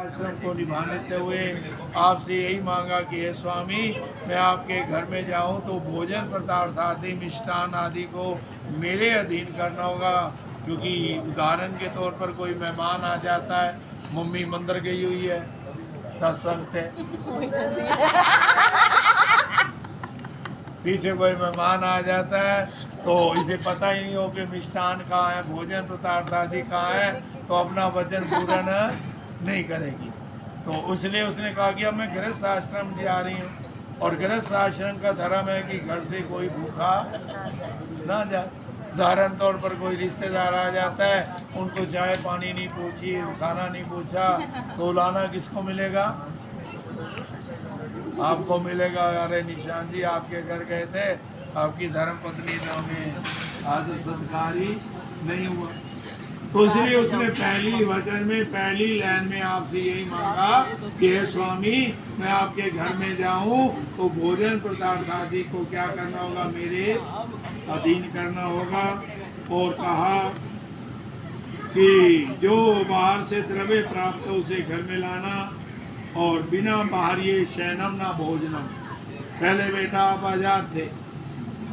आश्रम को निभा लेते हुए आपसे यही मांगा कि हे स्वामी, मैं आपके घर में जाऊं तो भोजन पदार्थ आदि मिष्ठान आदि को मेरे अधीन करना होगा, क्योंकि उदाहरण के तौर पर कोई मेहमान आ जाता है, मम्मी मंदिर गई हुई है सत्संग थे, पीछे कोई मेहमान आ जाता है तो इसे पता ही नहीं हो कि मिष्ठान कहाँ है, भोजन पदार्थ आदि कहाँ है, तो अपना वचन पूरा नहीं करेगी। तो इसलिए उसने कहा कि अब मैं गृहस्थ आश्रम जा रही हूँ, और गृहस्थ आश्रम का धर्म है कि घर से कोई भूखा ना जाए। उदाहरण तौर पर कोई रिश्तेदार आ जाता है, उनको चाय पानी नहीं पूछी, खाना नहीं पूछा, तो लाना किसको मिलेगा? आपको मिलेगा। अरे निशान जी आपके घर गए थे, आपकी धर्म पत्नी ने हमें आदर सत्कार ही नहीं हुआ। तो इसलिए उसने पहली वचन में पहली लाइन में आपसे यही मांगा कि हे स्वामी, मैं आपके घर में जाऊं तो भोजन पदार्थ आदि को क्या करना होगा? मेरे अधीन करना होगा। और कहा कि जो बाहर से द्रव्य प्राप्त हो उसे घर में लाना, और बिना बाहरी शयनम ना भोजनम। पहले बेटा आप आजाद थे,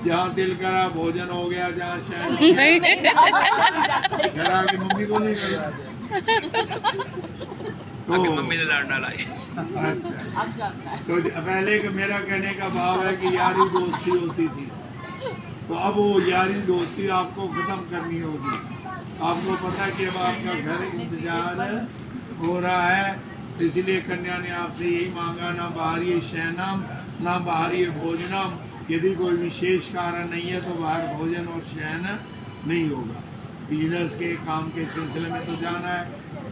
जहाँ दिल करा भोजन हो गया, जहाँ शयन हो गया घर आके मम्मी को नहीं कहा तो मम्मी ने लड़ना लाई। अच्छा, तो पहले का मेरा कहने का भाव है कि यारी दोस्ती होती थी, तो अब वो यारी दोस्ती आपको खत्म करनी होगी। आपको पता है कि अब आपका घर इंतजार हो रहा है, इसलिए कन्या ने आपसे यही मांगा, ना बाहरी शयनम ना बाहरी भोजनम। यदि कोई विशेष कारण नहीं है तो बाहर भोजन और शयन नहीं होगा। बिजनेस के काम के सिलसिले में तो जाना है,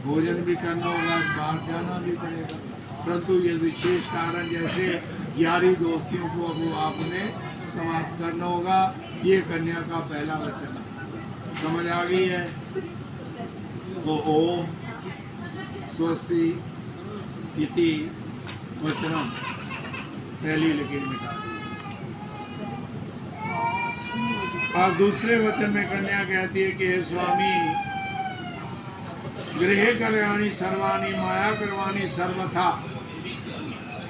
भोजन भी करना होगा, बाहर जाना भी पड़ेगा, परंतु ये विशेष कारण जैसे यारी दोस्तियों को अब आपने समाप्त करना होगा। ये कन्या का पहला वचन है, समझ आ गई है? तो ओम स्वस्ति इति वचनम पहली लकीर मिटा दी। और दूसरे वचन में कन्या कहती है कि हे स्वामी, गृह कल्याणी सर्वाणी माया करवाणी सर्वथा।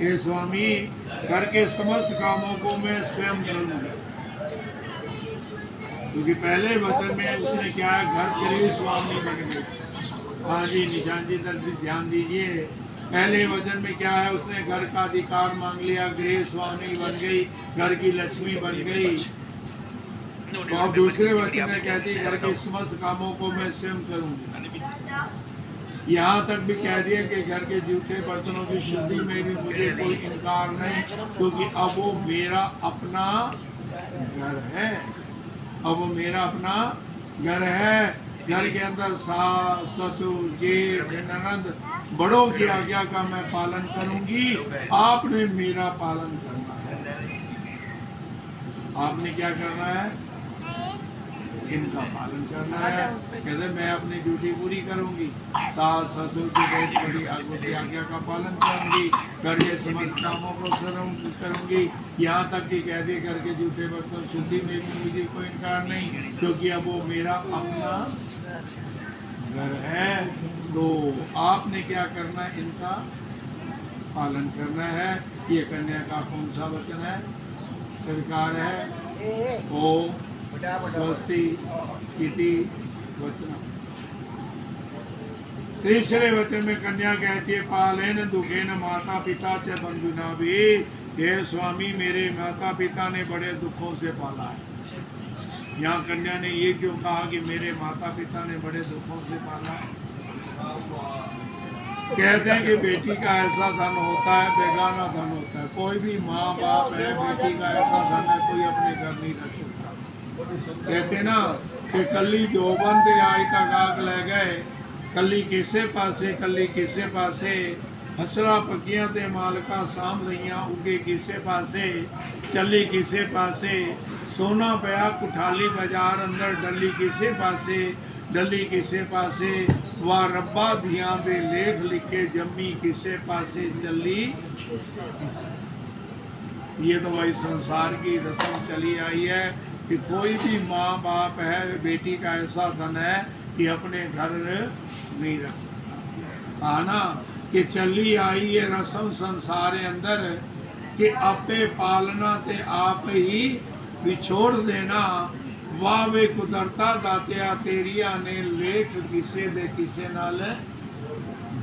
हे स्वामी, घर के समस्त कामों को मैं स्वयं करूंगा। क्योंकि पहले वचन में उसने क्या है, घर के लिए स्वामी बन गई। हाँ जी निशान जी तक ध्यान दीजिए, पहले वचन में क्या है, उसने घर का अधिकार मांग लिया, गृह स्वामी बन गई, घर की लक्ष्मी बन गई। तो अब दूसरे वचन में कहती है घर के समस्त कामों को मैं स्वयं करूंगी। यहाँ तक भी कह दिया कि घर के जूठे बर्तनों की शुद्धि में भी मुझे कोई इनकार नहीं, क्योंकि अब वो मेरा अपना घर है, अब वो मेरा अपना घर है। घर के अंदर सास ससुर जेठ ननद बड़ों की आज्ञा का मैं पालन करूंगी। आपने मेरा पालन करना है। आपने क्या करना है? इनका पालन करना है। कहते मैं अपनी ड्यूटी पूरी करूंगी, सास ससुर की बहुत बड़ी आज्ञा का पालन करूंगी, घर के समस्त कामों को करूंगी। यहाँ तक कि कह दिए घर के जूठे बर्तन शुद्धि में भी मुझे कोई इनकार नहीं, क्योंकि अब वो मेरा अपना घर है। तो आपने क्या करना है? इनका पालन करना है। ये कन्या का कौन सा वचन है? स्वीकार है। ओम स्वस्ति इति वचनम। तीसरे वचन में कन्या कहती है, पालेन दुखेन माता पिता च बंधुना भी। हे स्वामी, मेरे माता पिता ने बड़े दुखों से पाला है। यहाँ कन्या ने ये क्यों कहा कि मेरे माता पिता ने बड़े दुखों से पाला? कहते हैं कि बेटी का ऐसा धन होता है, बेगाना धन होता है। कोई भी माँ बाप है, बेटी का ऐसा धन है कोई अपने घर नहीं रख सकता। कहते ना कि कली जोबन ते आई तक आग ले गए, कली किसे पासे कली किसे पासे, हसरा पकियां ते मालका साम रहियां उगे किसे पासे, चली किसे पासे, सोना पया कुठाली बाजार अंदर डली किसे पासे, डली किसे पासे, वा रब्बा धियां दे लेख लिखे जम्मी किसे पासे, चली। ये तो भाई संसार की रस्म चली आई है कि कोई भी माँ बाप है, बेटी का ऐसा धन है कि अपने घर नहीं रख सकता। हाँ ना, कि चली आई ये रस्म संसार अंदर कि आपे पालना ते आप ही विछोड़ देना। वाह वे कुदरता दातिया तेरिया ने लेख किसे दे किसे नाल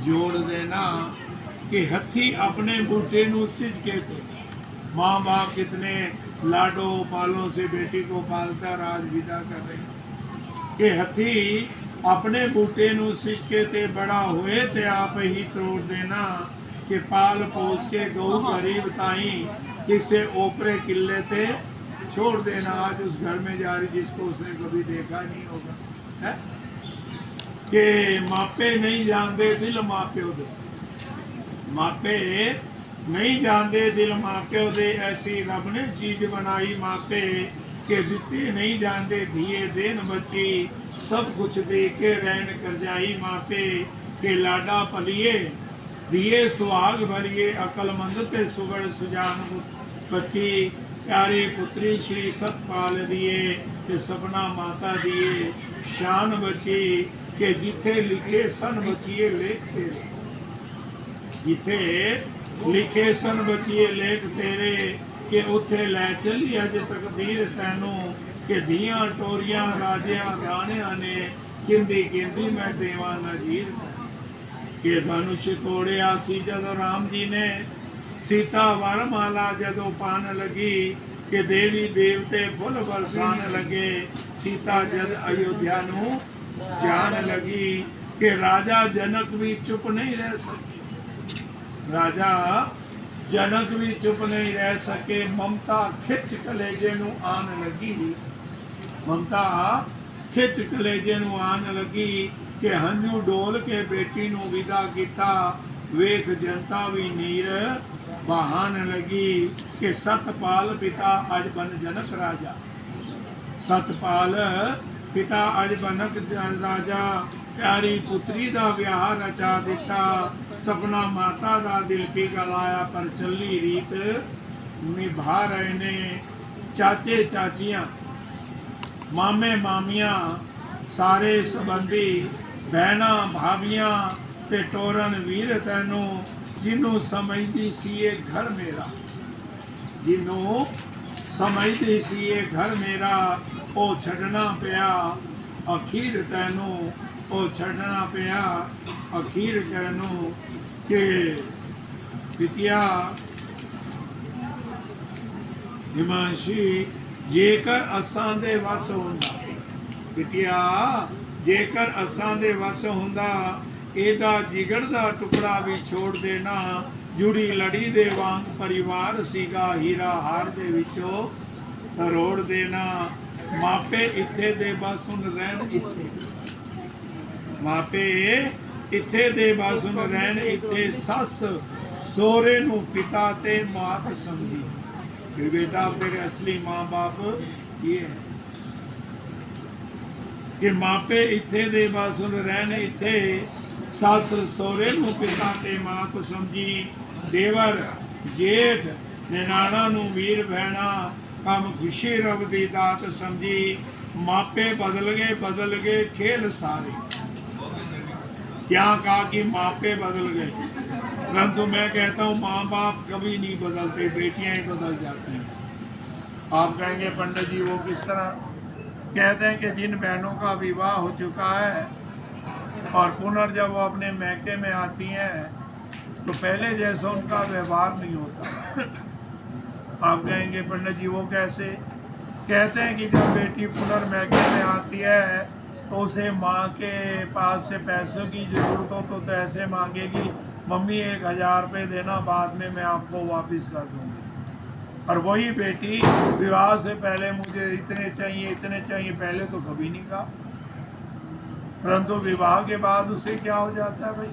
जोड़ देना। कि हथी अपने बूटे नू सिज के थे। माँ बाप कितने लाडो पालों से बेटी को पालता और आज विदा कर रहे। कि हथी अपने बूटे नू सिज के ते बड़ा हुए ते आप ही तोड़ देना। कि पाल पोस के गऊ गरीब ताई किसे ओपरे किले ते छोड़ देना। आज उस घर में जा रही जिसको उसने कभी देखा नहीं होगा है? कि मापे नहीं जानते दिल माप्यो दे। मापे नहीं जानते दिल माप्यो दे ऐसी रब ने चीज बनाई मापे। के दिते नहीं जानते धिए देन बच्ची सब कुछ दे के रहन कर जाई मापे। के लाडा पलिए दिए सुहाग भरिए अकलमंद ते सुगड़ सुजान बच्ची। प्यारे पुत्री श्री सतपाल दिए ते सपना माता दिए शान बची। के जिथे लिखे सन बचिए लेख तेरे। जिथे लिखे सन बचिए लेख तेरे। के उथे लै चली अज तकदीर तैनू। के धियां टोरियां राजियां राणियां ने किंदी किंदी मैं देवा नजीर। के धनुष तोड़िया सी जदों राम जी ने सीता वरमाला जदों पान लगी। के देवी देवते फुल बरसान लगे सीता जद अयोध्या नू जान लगी। के राजा जनक भी चुप नहीं रह सके। राजा जनक भी चुप नहीं रह सके। ममता खिच कलेजे नू आन लगी। ममता खिच कलेजे नू आन लगी। के हंझू डोल के बेटी नू विदा किता। वेख जनता भी नीर बहान लगी। के सतपाल पिता अज बन जनक राजा। सतपाल पिता अज बनक राजा। प्यारी पुत्री दा विआह रचा दिता। सपना माता दा दिल पिघलाया पर चली रीत निभा रहे ने। चाचे चाचियां मामे मामियां सारे संबंधी बहना भाभियां ते टोरन वीर तैनू। जिन्हों समझदी सी ये घर मेरा। जिन्हों समझदी सी ये घर मेरा। ओ छड़ना पिया अखीर तैनू। ओ छड़ना पिया अखीर तैनू। के पितिया हिमांशी जेकर असां दे वस हुंदा। पितिया जेकर असां दे वस हुंदा। एदा जिगड़ दा टुकड़ा भी छोड़ देना। जुड़ी लड़ी दे वांग परिवार सीगा हीरा हार दे विचों तरोड़ देना। मापे इत्थे दे बस हुन रहन इत्थे। मापे इत्थे दे बस हुन रहन इत्थे। सस सोरे नू पिता ते मात समझी। कि बेटा तेरे असली माँ बाप ये है। कि मापे इत्थे दे बस हुन रहन इत्थे। सस सोरे नू पिता ते मात समझी। देवर जेठ निनाणा नू वीर भैणा। कम खुशी रब दी दात समझी। मापे बदल गए खेल सारे। क्या कहा कि मापे बदल गए परंतु मैं कहता हूँ माँ बाप कभी नहीं बदलते, बेटियां ही बदल जाती हैं। आप कहेंगे पंडित जी वो किस तरह? कहते हैं कि जिन बहनों का विवाह हो चुका है और पुनर् जब वो अपने मैके में आती हैं तो पहले जैसा उनका व्यवहार नहीं होता। आप कहेंगे पंडित जी वो कैसे? कहते हैं कि जब बेटी पुनर्मैके में आती है तो उसे माँ के पास से पैसों की ज़रूरत हो तो ऐसे मांगेगी, मम्मी 1000 रुपये देना, बाद में मैं आपको वापस कर दूँगी। और वही बेटी विवाह से पहले मुझे इतने चाहिए, पहले तो कभी नहीं कहा। परंतु विवाह के बाद उसे क्या हो जाता है भाई?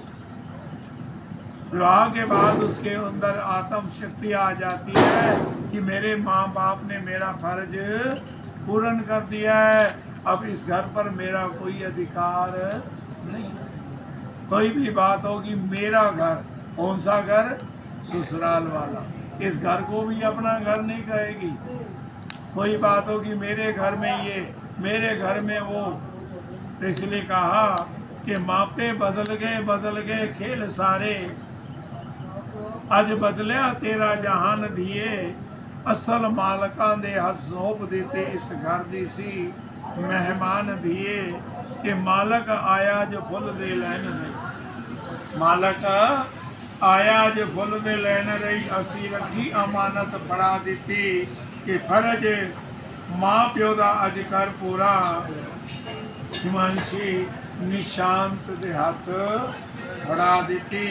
विवाह के बाद उसके अंदर आत्म शक्ति आ जाती है कि मेरे माँ बाप ने मेरा फर्ज पूर्ण कर दिया है, अब इस घर पर मेरा कोई अधिकार नहीं। कोई भी बात होगी मेरा घर, कौन सा घर? ससुराल वाला। इस घर को भी अपना घर नहीं कहेगी। कोई बात होगी मेरे घर में ये, मेरे घर में वो। तो इसलिए कहा कि मापे बदल गए खेल सारे। अज बदलिया तेरा जहान दिए असल मालकां दे हथ सौंप दिते इस घर दी सी मेहमान दिए कि मालक आया जो फुल दे लैन रही मालक आया जो फुल दे लैन रही असी रखी अमानत फड़ा दिती कि फर्ज मां प्यो दा अज कर पूरा हिमांशी निशांत दे हथ फड़ा दिती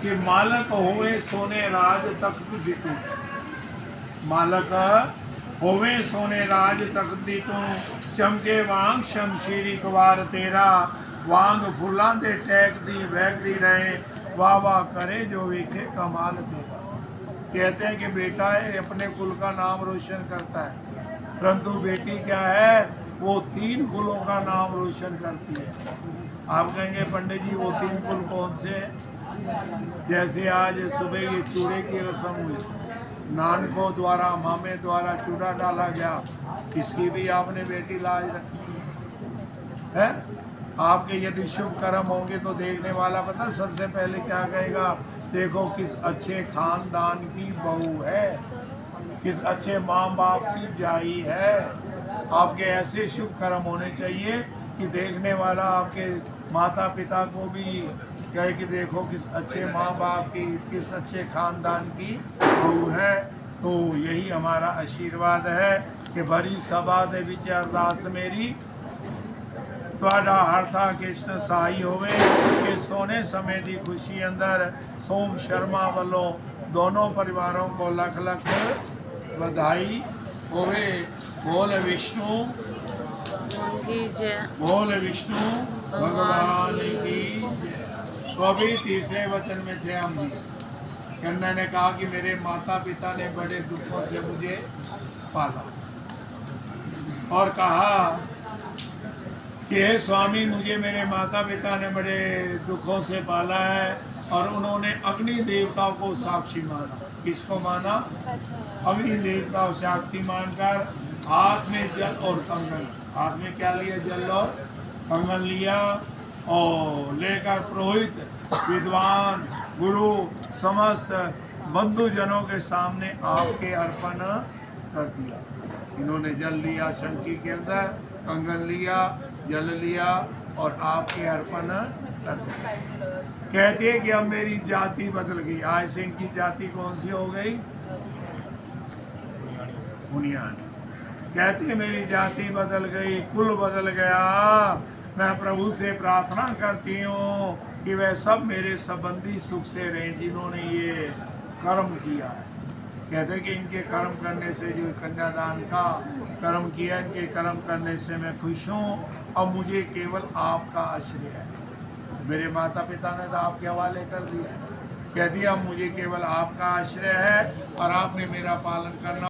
कि मालक होवे सोने राज तख्त दी तू मालक होवे सोने राज तख्त दी तू चमके वांग शमशीरी कवार तेरा वांग फुलां दे टैक दी वहकदी रहे वाह वाह करे जो वेखे कमाल तेरा। कहते हैं कि बेटा है अपने कुल का नाम रोशन करता है परंतु बेटी क्या है वो 3 कुलों का नाम रोशन करती है। आप कहेंगे पंडित जी वो 3 कुल कौन से हैं? जैसे आज सुबह ये चूड़े की रस्म हुई नानकों द्वारा मामे द्वारा चूड़ा डाला गया इसकी भी आपने बेटी लाज रखनी है। आपके यदि शुभ कर्म होंगे तो देखने वाला पता सबसे पहले क्या कहेगा देखो किस अच्छे खानदान की बहू है किस अच्छे माँ बाप की जाई है। आपके ऐसे शुभ कर्म होने चाहिए कि देखने वाला आपके माता पिता को भी कहे कि देखो किस अच्छे माँ बाप की किस अच्छे खानदान की बहू है। तो यही हमारा आशीर्वाद है कि भरी सभा दे विच अरदास मेरी ਤੁਹਾਡਾ ਹਰਥਾ ਕ੍ਰਿਸ਼ਨ ਸਹਾਈ ਹੋਵੇ ਕਿ ਸੋਨੇ ਸਮੇਂ ਦੀ ਖੁਸ਼ੀ ਅੰਦਰ ਸੋਮ ਸ਼ਰਮਾ ਵੱਲੋਂ ਦੋਨੋਂ ਪਰਿਵਾरों को ਲੱਖ ਲੱਖ ਵਧਾਈ ਹੋਵੇ। बोल विष्णु बोल विष्णु भगवान की जय। तो अभी तीसरे वचन में थे हम जी कन्या ने कहा कि मेरे माता पिता ने बड़े दुखों से मुझे पाला और कहा कि हे स्वामी मुझे मेरे माता पिता ने बड़े दुखों से पाला है और उन्होंने अग्नि देवताओं को साक्षी माना। किसको माना? अग्नि देवता को साक्षी मानकर हाथ में जल और कंगन हाथ में क्या लिया जल और कंगन लिया और लेकर पुरोहित विद्वान गुरु समस्त बंधुजनों के सामने आपके अर्पण कर दिया। इन्होंने जल लिया शंकी के अंदर कंगन लिया जल लिया और आपके अर्पण कर दिया। कहती है कि अब मेरी जाति बदल गई। आज से इनकी जाति कौन सी हो गई? मुनियानी। कहती है मेरी जाति बदल गई कुल बदल गया। मैं प्रभु से प्रार्थना करती हूँ कि वह सब मेरे संबंधी सुख से रहें जिन्होंने ये कर्म किया है। कहते हैं कि इनके कर्म करने से जो कन्यादान का कर्म किया इनके कर्म करने से मैं खुश हूँ और मुझे केवल आपका आश्रय है। मेरे माता पिता ने तो आपके हवाले कर दिया। कह दिया मुझे केवल आपका आश्रय है और आपने मेरा पालन करना